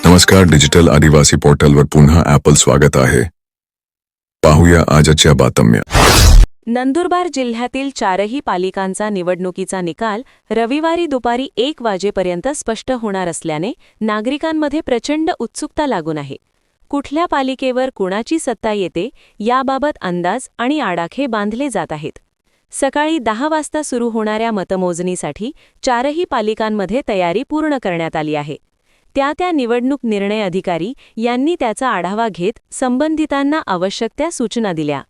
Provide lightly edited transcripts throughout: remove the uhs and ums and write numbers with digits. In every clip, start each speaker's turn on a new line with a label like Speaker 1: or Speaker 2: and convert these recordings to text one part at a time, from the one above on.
Speaker 1: नमस्कार, डिजिटल आदिवासी पोर्टलवर पुन्हा ॲपल स्वागत आहे. पाहूया आजच्या बातम्या.
Speaker 2: नंदुरबार जिल्ह्यातील 4ही पालिकांचा निवडणुकीचा निकाल रविवारी दुपारी 1 वाजेपर्यंत स्पष्ट होणार असल्याने नागरिकांमध्ये प्रचंड उत्सुकता लागून आहे. कुठल्या पालिकेवर कुणाची सत्ता येते याबाबत अंदाज आणि आडाखे बांधले जात आहेत. सकाळी 10 वाजता सुरू होणाऱ्या मतमोजणीसाठी 4ही पालिकांमध्ये तयारी पूर्ण करण्यात आली आहे. त्या निवडणूक निर्णय अधिकारी यांनी त्याचा आढावा घेत संबंधितांना आवश्यक त्या सूचना दिल्या.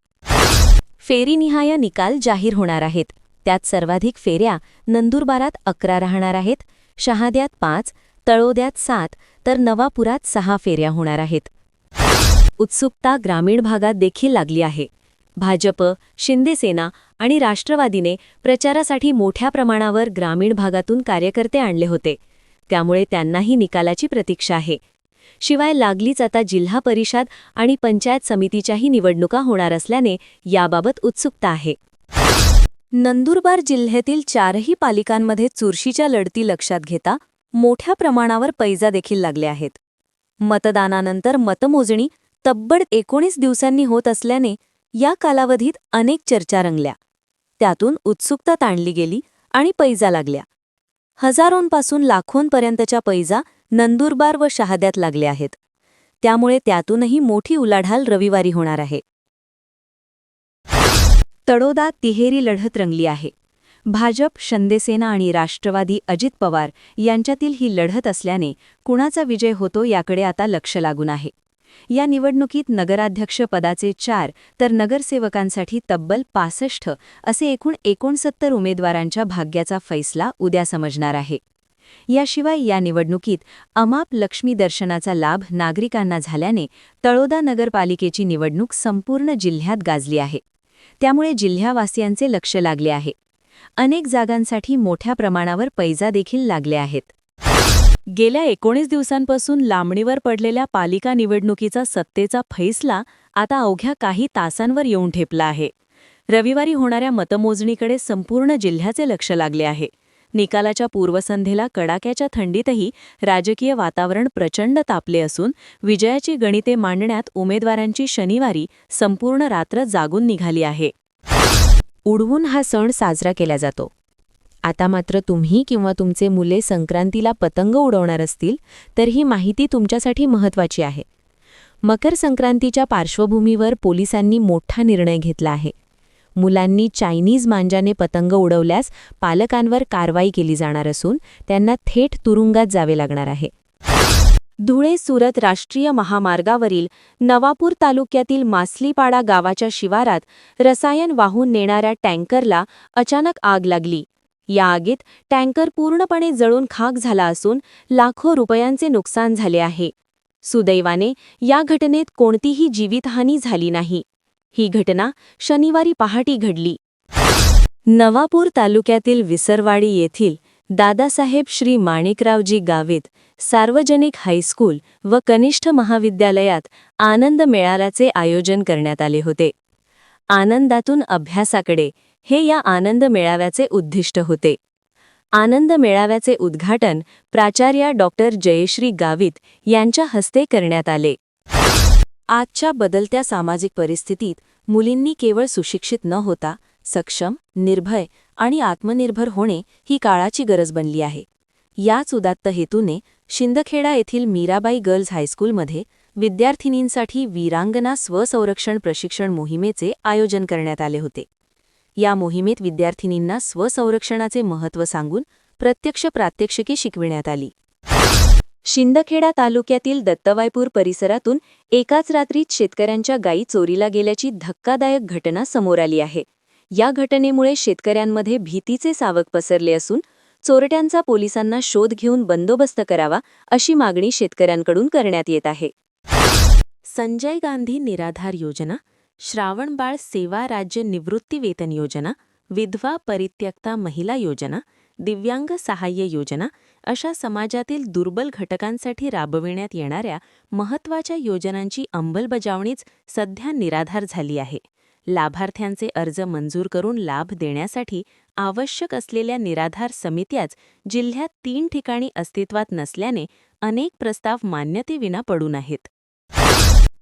Speaker 2: फेरीनिहाय निकाल जाहीर होणार आहेत. त्यात सर्वाधिक फेऱ्या नंदुरबारात 11 राहणार आहेत. शहाद्यात 5, तळोद्यात 7 तर नवापुरात 6 फेऱ्या होणार आहेत. उत्सुकता ग्रामीण भागात देखील लागली आहे. भाजप, शिंदेसेना आणि राष्ट्रवादीने प्रचारासाठी मोठ्या प्रमाणावर ग्रामीण भागातून कार्यकर्ते आणले होते. त्यामुळे त्यांनाही निकालाची प्रतीक्षा आहे. शिवाय लागलीच आता जिल्हा परिषद आणि पंचायत समितीच्याही निवडणुका होणार असल्याने याबाबत उत्सुकता आहे. नंदुरबार जिल्ह्यातील 4ही पालिकांमध्ये चुरशीच्या लढती लक्षात घेता मोठ्या प्रमाणावर पैजा देखील लागले आहेत. मतदानानंतर मतमोजणी तब्बड 19 दिवसांनी होत असल्याने या कालावधीत अनेक चर्चा रंगल्या. त्यातून उत्सुकता ताणली गेली आणि पैजा लागल्या. हजारोंपासून लाखोंपर्यंतच्या पैजा नंदुरबार व शहाद्यात लागले आहेत. त्यामुळे त्यातूनही मोठी उलाढाल रविवारी होणार आहे. तळोदा तिहेरी लढत रंगली आहे. भाजप, शिंदेसेना आणि राष्ट्रवादी अजित पवार यांच्यातील ही लढत असल्याने कुणाचा विजय होतो याकडे आता लक्ष लागून आहे. या निवडणुकीत नगराध्यक्ष पदाचे 4 तर नगरसेवकांसाठी तब्बल 65 असे एकूण 69 उमेदवारांच्या भाग्याचा फैसला उद्या समजणार आहे. याशिवाय या निवडणुकीत अमाप लक्ष्मी दर्शनाचा लाभ नागरिकांना झाल्याने तळोदा नगरपालिकेची निवडणूक संपूर्ण जिल्ह्यात गाजली आहे. त्यामुळे जिल्ह्यावासियांचे लक्ष लागले आहे. अनेक जागांसाठी मोठ्या प्रमाणावर पैजा देखील लागले आहेत. गेल्या 19 दिवसांपासून लांबणीवर पडलेल्या पालिका निवडणुकीचा सत्तेचा फैसला आता अवघ्या काही तासांवर येऊन ठेपला आहे. रविवारी होणाऱ्या मतमोजणीकडे संपूर्ण जिल्ह्याचे लक्ष लागले आहे. निकालाच्या पूर्वसंध्येला कडाक्याच्या थंडीतही राजकीय वातावरण प्रचंड तापले असून विजयाची गणिते मांडण्यात उमेदवारांची शनिवारी संपूर्ण रात्र जागून निघाली आहे. उडवून हा सण साजरा केला जातो. आता मात्र तुम्ही किंवा तुमचे मुले संक्रांतीला पतंग उडवणार असतील तर ही माहिती तुमच्यासाठी महत्त्वाची आहे. मकर संक्रांतीच्या पार्श्वभूमीवर पोलिसांनी मोठा निर्णय घेतला आहे. मुलांनी चायनीज मांजाने पतंग उडवल्यास पालकांवर कारवाई केली जाणार असून त्यांना थेट तुरुंगात जावे लागणार आहे. धुळे-सुरत राष्ट्रीय महामार्गावरील नवापूर तालुक्यातील मासलीपाडा गावाच्या शिवारात रसायन वाहून नेणाऱ्या टँकरला अचानक आग लागली. या आगीत टँकर पूर्णपणे जळून खाक झाला असून लाखो रुपयांचे नुकसान झाले आहे. सुदैवाने या घटनेत कोणतीही जीवितहानी झाली नाही. ही घटना शनिवारी पहाटे घडली. नवापूर तालुक्यातील विसरवाडी येथील दादासाहेब श्री माणिकरावजी गावित सार्वजनिक हायस्कूल व कनिष्ठ महाविद्यालयात आनंद मेळाव्याचे आयोजन करण्यात आले होते. आनंदातून अभ्यासाकडे हे या आनंद मेळाव्याचे उद्दिष्ट होते. आनंद मेळाव्याचे उद्घाटन प्राचार्या डॉक्टर जयश्री गावित यांच्या हस्ते करण्यात आले. आजच्या बदलत्या सामाजिक परिस्थितीत मुलींनी केवळ सुशिक्षित न होता सक्षम, निर्भय आणि आत्मनिर्भर होणे ही काळाची गरज बनली आहे. याच उदात्त हेतूने शिंदखेडा येथील मीराबाई गर्ल्स हायस्कूलमध्ये विद्यार्थिनींसाठी वीरांगना स्वसंरक्षण प्रशिक्षण मोहिमेचे आयोजन करण्यात आले होते. या मोहिमेत विद्यार्थिनींना स्वसंरक्षणाचे महत्त्व सांगून प्रत्यक्ष प्रात्यक्षिके शिकविण्यात आली. शिंदखेडा तालुक्यातील दत्तवायपूर परिसरातून एकाच रात्रीत शेतकऱ्यांच्या गायी चोरीला गेल्याची धक्कादायक घटना समोर आली आहे. या घटनेमुळे शेतकऱ्यांमध्ये भीतीचे सावट पसरले असून चोरट्यांचा पोलिसांना शोध घेऊन बंदोबस्त करावा अशी मागणी शेतकऱ्यांकडून करण्यात येत आहे. संजय गांधी निराधार योजना, श्रावणबाळ सेवा राज्य निवृत्ती वेतन योजना, विधवा परित्यक्ता महिला योजना, दिव्यांग सहाय्य योजना अशा समाजातील दुर्बल घटकांसाठी राबविण्यात येणाऱ्या महत्त्वाच्या योजनांची अंमलबजावणीच सध्या निराधार झाली आहे. लाभार्थ्यांचे अर्ज मंजूर करून लाभ देण्यासाठी आवश्यक असलेल्या निराधार समित्याच जिल्ह्यात 3 ठिकाणी अस्तित्वात नसल्याने अनेक प्रस्ताव मान्यतेविना पडून आहेत.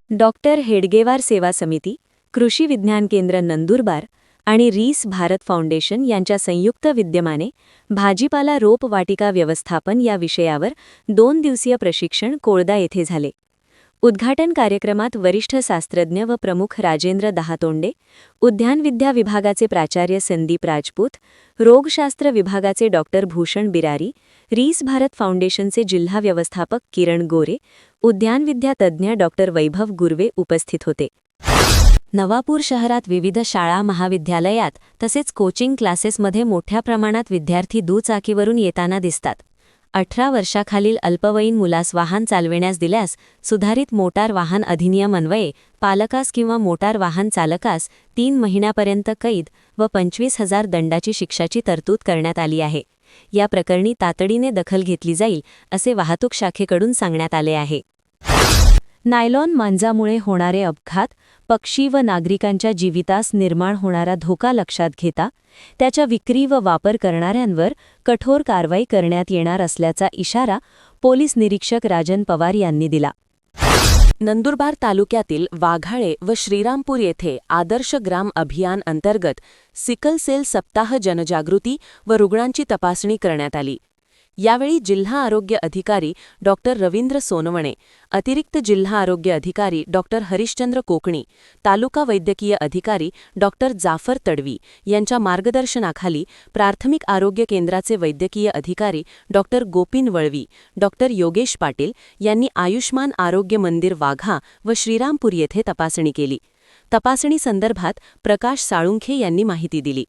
Speaker 2: डॉक्टर हेडगेवार सेवा समिती, कृषी विज्ञान केंद्र नंदुरबार आणि रीस भारत फाउंडेशन यांच्या संयुक्त विद्यमाने भाजीपाला रोप वाटिका व्यवस्थापन या विषयावर 2 दिवसीय प्रशिक्षण कोळदा येथे झाले. उद्घाटन कार्यक्रमात वरिष्ठ शास्त्रज्ञ व प्रमुख राजेंद्र दहातोंडे, उद्यानविद्या विभागाचे प्राचार्य संदीप राजपूत, रोगशास्त्र विभागाचे डॉक्टर भूषण बिरारी, रीस भारत फाउंडेशनचे जिल्हा व्यवस्थापक किरण गोरे, उद्यानविद्या तज्ज्ञ डॉक्टर वैभव गुर्वे उपस्थित होते. नवापूर शहरात विविध शाळा महाविद्यालयात तसेच कोचिंग क्लासेसमध्ये मोठ्या प्रमाणात विद्यार्थी दुचाकीवरून येताना दिसतात. 18 वर्षाखालील अल्पवयीन मुलास वाहन चालविण्यास दिल्यास सुधारित मोटार वाहन अधिनियम अन्वये पालकास किंवा मोटार वाहन चालकास 3 महिन्यापर्यंत कैद व 25,000 दंडाची शिक्षाची तरतूद करण्यात आली आहे. या प्रकरणी तातडीने दखल घेतली जाईल असे वाहतूक शाखेकडून सांगण्यात आले आहे. नायलॉन मांजामुळे होणारे अपघात, पक्षी व नागरिकांच्या जीवितास निर्माण होणारा धोका लक्षात घेता त्याच्या विक्री व वापर करणाऱ्यांवर कठोर कारवाई करण्यात येणार असल्याचा इशारा पोलीस निरीक्षक राजन पवार यांनी दिला. नंदुरबार तालुक्यातील वाघाळे व श्रीरामपूर येथे आदर्श ग्राम अभियान अंतर्गत सिकल सेल सप्ताह जनजागृती व रुग्णांची तपासणी करण्यात आली. यावेळी जिल्हा आरोग्य अधिकारी डॉक्टर रवींद्र सोनवणे, अतिरिक्त जिल्हा आरोग्य अधिकारी डॉक्टर हरिश्चंद्र कोकणी, तालुका वैद्यकीय अधिकारी डॉक्टर जाफर तडवी यांच्या मार्गदर्शनाखाली प्राथमिक आरोग्य केंद्राचे वैद्यकीय अधिकारी डॉक्टर गोपीन वळवी, डॉक्टर योगेश पाटील यांनी आयुष्मान आरोग्य मंदिर वाघा व श्रीरामपूर येथे तपासणी केली. तपासणीसंदर्भात प्रकाश साळुंखे यांनी माहिती दिली.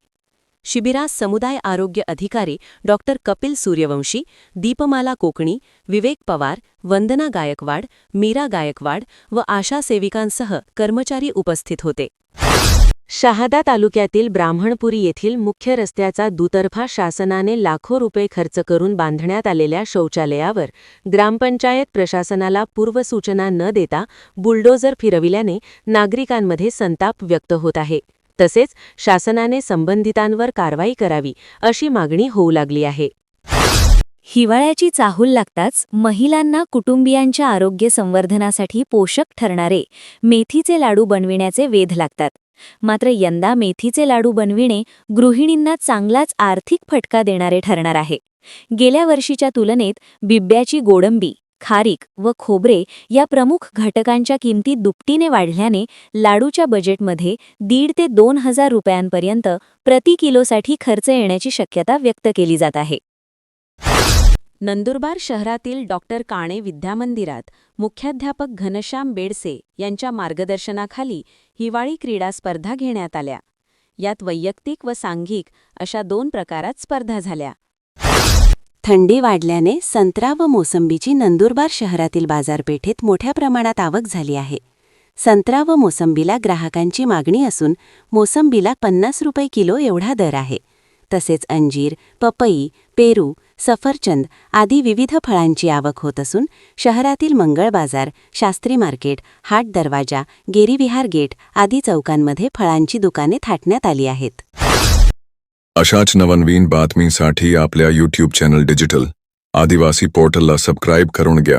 Speaker 2: शिबिरास समुदाय आरोग्य अधिकारी डॉक्टर कपिल सूर्यवंशी, दीपमाला कोकणी, विवेक पवार, वंदना गायकवाड, मीरा गायकवाड व आशा सेविकांसह कर्मचारी उपस्थित होते. शहादा तालुक्यातील ब्राह्मणपुरी येथील मुख्य रस्त्याचा दुतर्फा शासनाने लाखो रुपये खर्च करून बांधण्यात आलेल्या शौचालयावर ग्रामपंचायत प्रशासनाला पूर्वसूचना न देता बुलडोझर फिरविल्याने नागरिकांमध्ये संताप व्यक्त होत आहे. तसेच शासनाने संबंधितांवर कारवाई करावी अशी मागणी होऊ लागली आहे. हिवाळ्याची चाहूल लागताच महिलांना कुटुंबियांच्या आरोग्य संवर्धनासाठी पोषक ठरणारे मेथीचे लाडू बनविण्याचे वेध लागतात. मात्र यंदा मेथीचे लाडू बनविणे गृहिणींना चांगलाच आर्थिक फटका देणारे ठरणार आहे. गेल्या वर्षीच्या तुलनेत बिब्याची गोडंबी, खारीक व खोबरे या प्रमुख घटकांच्या किमती दुपटीने वाढल्याने लाडूच्या बजेटमध्ये 1,500 ते 2,000 रुपयांपर्यंत प्रति किलोसाठी खर्च येण्याची शक्यता व्यक्त केली जात आहे. नंदुरबार शहरातील डॉक्टर काणे विद्यामंदिरात मुख्याध्यापक घनश्याम बेडसे यांच्या मार्गदर्शनाखाली हिवाळी क्रीडा स्पर्धा घेण्यात आल्या. यात वैयक्तिक व सांघिक अशा 2 प्रकारात स्पर्धा झाल्या. थंडी वाढल्याने संत्रा व मोसंबीची नंदुरबार शहरातील बाजारपेठेत मोठ्या प्रमाणात आवक झाली आहे. संत्रा व मोसंबीला ग्राहकांची मागणी असून मोसंबीला 50 रुपये किलो एवढा दर आहे. तसेच अंजीर, पपई, पेरू, सफरचंद आदी विविध फळांची आवक होत असून शहरातील मंगळ बाजार, शास्त्री मार्केट, हाट दरवाजा, गेरीविहार गेट आदी चौकांमध्ये फळांची दुकाने थाटण्यात आली आहेत.
Speaker 1: अशाच नवनवीन बातमीसाठी आपल्या YouTube चॅनल डिजिटल आदिवासी पोर्टलला सबस्क्राईब करून घ्या.